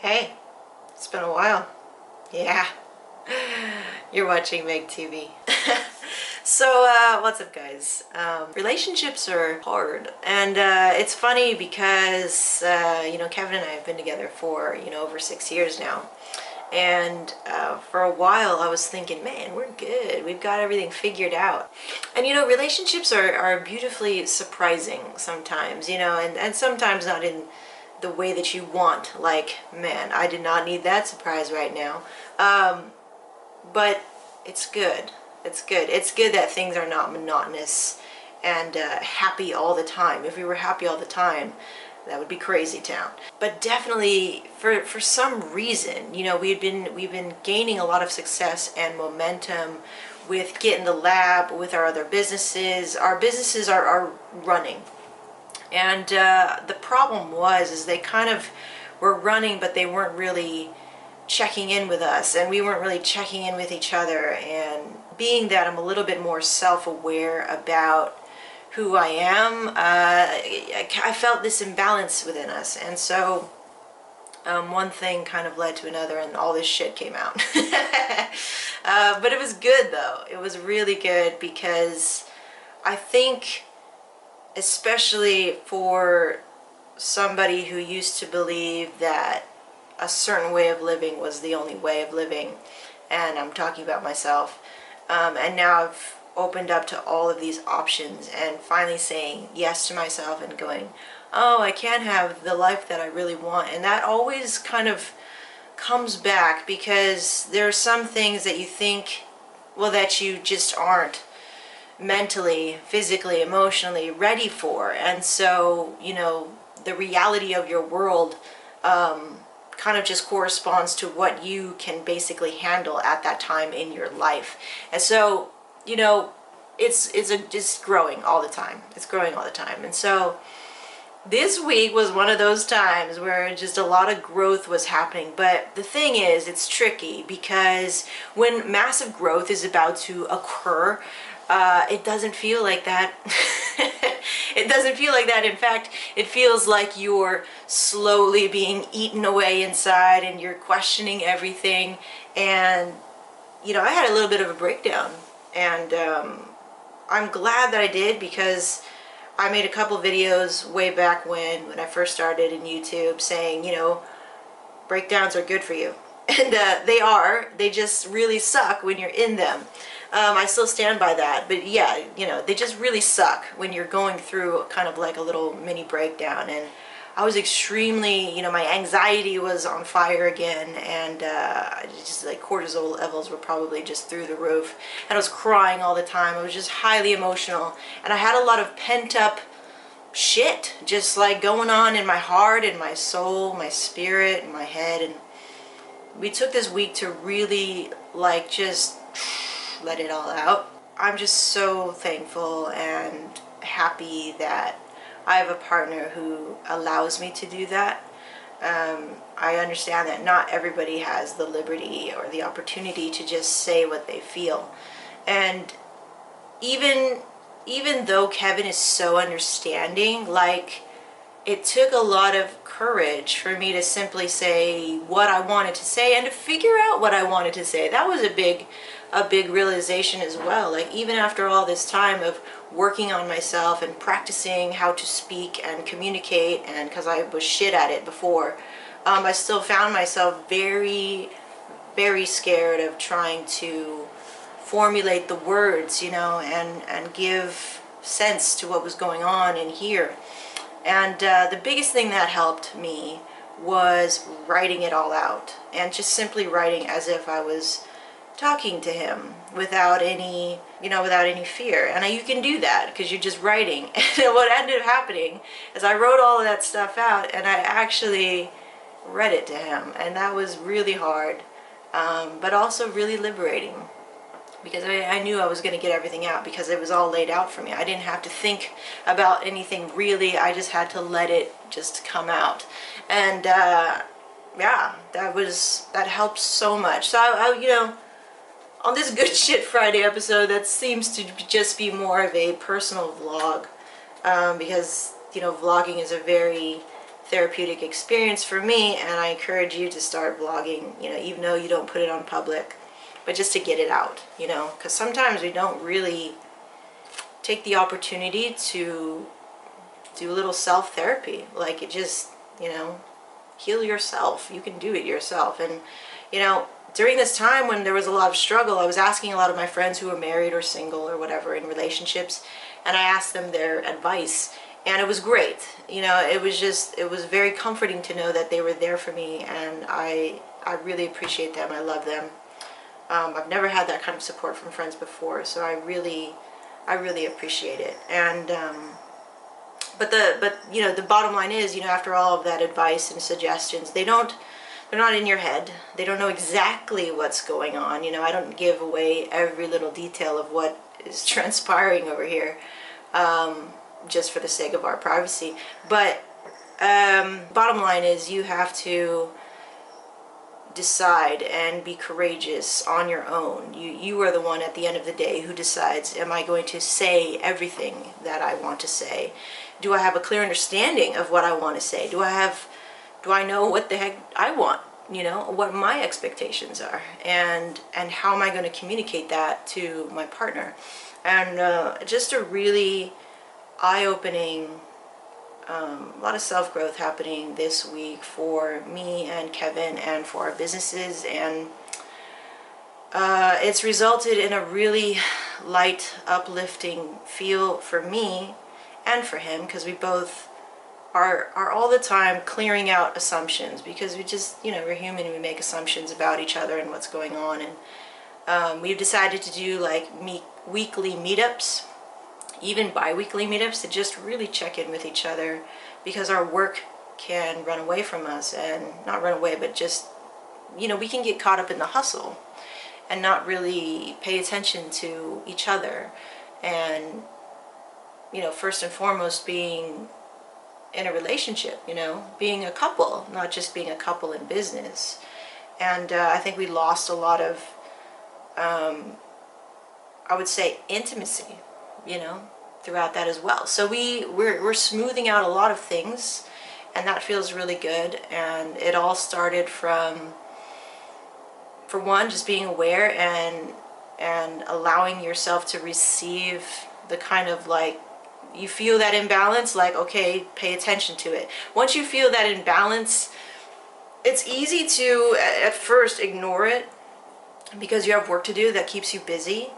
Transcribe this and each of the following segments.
Hey, it's been a while. Yeah, you're watching Meg TV. What's up, guys? Relationships are hard, and it's funny because Kevin and I have been together for over 6 years now, and for a while I was thinking, man, we're good. We've got everything figured out, and relationships are beautifully surprising sometimes, and sometimes not in the way that you want. Like, man, I did not need that surprise right now. But it's good. It's good. It's good that things are not monotonous and happy all the time. If we were happy all the time, that would be crazy town. But definitely, for some reason, we've been gaining a lot of success and momentum with Get in the Lab, with our other businesses. Our businesses are running. And the problem is they kind of were running, but they weren't really checking in with us, and we weren't really checking in with each other. And being that I'm a little bit more self-aware about who I am, I felt this imbalance within us. And so one thing kind of led to another, and all this shit came out. But it was good, though. It was really good, because I think, especially for somebody who used to believe that a certain way of living was the only way of living, and I'm talking about myself, and now I've opened up to all of these options and finally saying yes to myself and going, oh, I can have the life that I really want. And that always kind of comes back, because there are some things that you think, well, that you just aren't mentally, physically, emotionally ready for. And so, the reality of your world kind of just corresponds to what you can basically handle at that time in your life. And so, it's just growing all the time. It's growing all the time. And so this week was one of those times where just a lot of growth was happening. But the thing is, it's tricky, because when massive growth is about to occur, it doesn't feel like that. It doesn't feel like that. In fact, it feels like you're slowly being eaten away inside, and you're questioning everything. And, I had a little bit of a breakdown. And I'm glad that I did, because I made a couple videos way back when I first started in YouTube saying, breakdowns are good for you. And they are. They just really suck when you're in them. I still stand by that, but yeah, they just really suck when you're going through kind of like a little mini breakdown. And I was extremely, my anxiety was on fire again, and just like cortisol levels were probably just through the roof, and I was crying all the time. I was just highly emotional, and I had a lot of pent up shit just like going on in my heart and my soul, my spirit, and my head. And we took this week to really like just let it all out. I'm just so thankful and happy that I have a partner who allows me to do that. I understand that not everybody has the liberty or the opportunity to just say what they feel. And even though Kevin is so understanding, like, it took a lot of courage for me to simply say what I wanted to say and to figure out what I wanted to say. That was a big realization as well. Like, even after all this time of working on myself and practicing how to speak and communicate, and because I was shit at it before, I still found myself very, very scared of trying to formulate the words, and give sense to what was going on in here. And the biggest thing that helped me was writing it all out, and just simply writing as if I was talking to him without any fear. And you can do that because you're just writing. And what ended up happening is I wrote all of that stuff out, and I actually read it to him, and that was really hard, but also really liberating, because I knew I was going to get everything out, because it was all laid out for me. I didn't have to think about anything really. I just had to let it just come out. And yeah, that helped so much. So I on this Good Shit Friday episode, that seems to just be more of a personal vlog, because vlogging is a very therapeutic experience for me, and I encourage you to start vlogging, you know, even though you don't put it on public, but just to get it out, you know, because sometimes we don't really take the opportunity to do a little self-therapy. Like, it just, you know, heal yourself. You can do it yourself. And, you know, during this time when there was a lot of struggle, I was asking a lot of my friends who were married or single or whatever in relationships, and I asked them their advice. And it was great. You know, it was very comforting to know that they were there for me, and I really appreciate them. I love them. I've never had that kind of support from friends before, so I really appreciate it. And but you know, the bottom line is, you know, after all of that advice and suggestions, they're not in your head. They don't know exactly what's going on. You know, I don't give away every little detail of what is transpiring over here, just for the sake of our privacy. But bottom line is, you have to decide and be courageous on your own. You are the one at the end of the day who decides, am I going to say everything that I want to say? Do I have a clear understanding of what I want to say? Do I know what the heck I want? You know, what my expectations are, and how am I going to communicate that to my partner? And just a really eye-opening, a lot of self-growth happening this week for me and Kevin and for our businesses, and it's resulted in a really light, uplifting feel for me and for him, because we both are all the time clearing out assumptions, because we just, you know, we're human and we make assumptions about each other and what's going on. And we've decided to do like weekly meetups, even bi-weekly meetups, to just really check in with each other, because our work can run away from us, and not run away, but just, you know, we can get caught up in the hustle and not really pay attention to each other. And, you know, first and foremost, being in a relationship, you know, being a couple, not just being a couple in business. And I think we lost a lot of, I would say, intimacy, you know, throughout that as well. So we're smoothing out a lot of things, and that feels really good. And it all started from, for one, just being aware and allowing yourself to receive the kind of, like, you feel that imbalance, like, okay, pay attention to it. Once you feel that imbalance, it's easy to at first ignore it, because you have work to do that keeps you busy.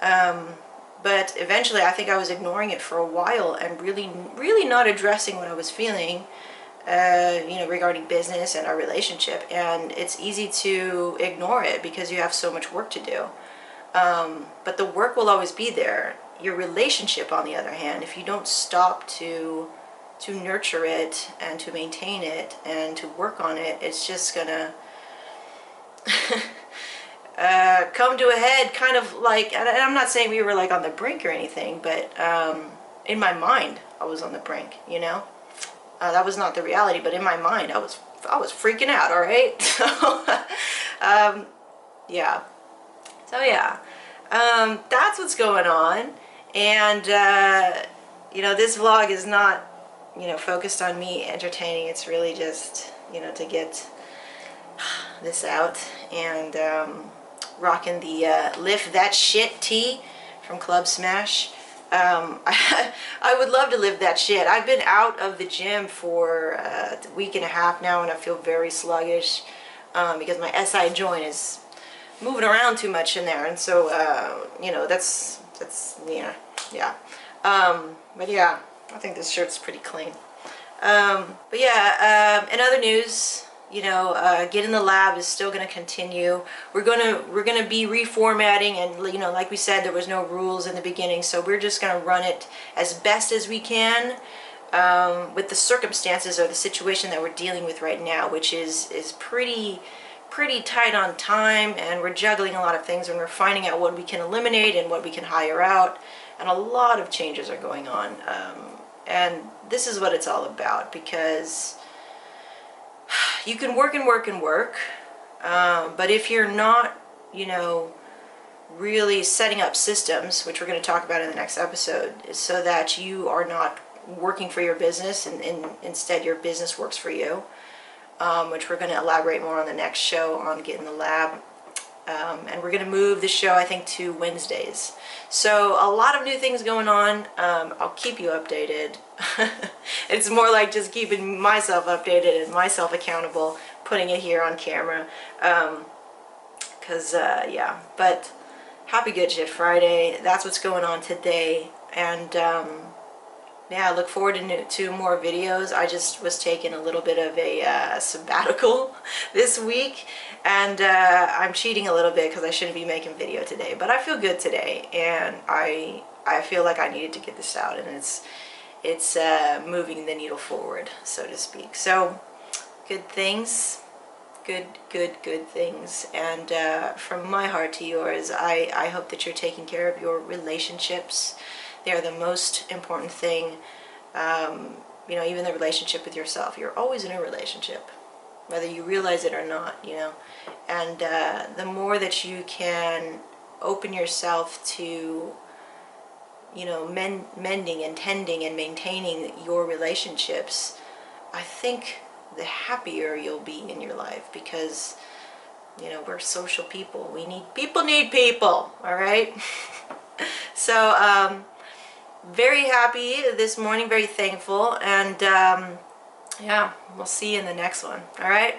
But eventually, I think I was ignoring it for a while and really not addressing what I was feeling, you know, regarding business and our relationship. And it's easy to ignore it because you have so much work to do. But the work will always be there. Your relationship, on the other hand, if you don't stop to nurture it and to maintain it and to work on it, it's just gonna come to a head, kind of like, and I'm not saying we were like on the brink or anything, but in my mind I was on the brink, you know. That was not the reality, but in my mind I was freaking out, all right? Yeah. So yeah, that's what's going on. And you know, this vlog is not, you know, focused on me entertaining. It's really just, you know, to get this out. And rocking the Lift That Shit tee from Club Smash. I would love to live that shit. I've been out of the gym for a week and a half now, and I feel very sluggish because my SI joint is moving around too much in there. And so, you know, that's yeah. But yeah, I think this shirt's pretty clean. But yeah, in other news, you know, Get in the Lab is still going to continue. We're gonna be reformatting, and, you know, like we said, there was no rules in the beginning, so we're just going to run it as best as we can with the circumstances or the situation that we're dealing with right now, which is pretty tight on time, and we're juggling a lot of things, and we're finding out what we can eliminate and what we can hire out, and a lot of changes are going on. And this is what it's all about, because you can work and work and work, but if you're not, you know, really setting up systems, which we're going to talk about in the next episode, so that you are not working for your business, and instead your business works for you, which we're going to elaborate more on the next show on Get in the Lab. And we're going to move the show, I think, to Wednesdays. So a lot of new things going on. I'll keep you updated. It's more like just keeping myself updated and myself accountable, putting it here on camera. Yeah, but happy Good Shit Friday. That's what's going on today. And yeah, I look forward to more videos. I just was taking a little bit of a sabbatical this week, and I'm cheating a little bit because I shouldn't be making video today, but I feel good today, and I feel like I needed to get this out, and it's moving the needle forward, so to speak. So good things, good things. And from my heart to yours, I hope that you're taking care of your relationships. They are the most important thing. You know, even the relationship with yourself. You're always in a relationship, whether you realize it or not, you know. And the more that you can open yourself to, you know, mending and tending and maintaining your relationships, I think the happier you'll be in your life, because, you know, we're social people. People need people, all right? So, very happy this morning, very thankful, and yeah, we'll see you in the next one, all right?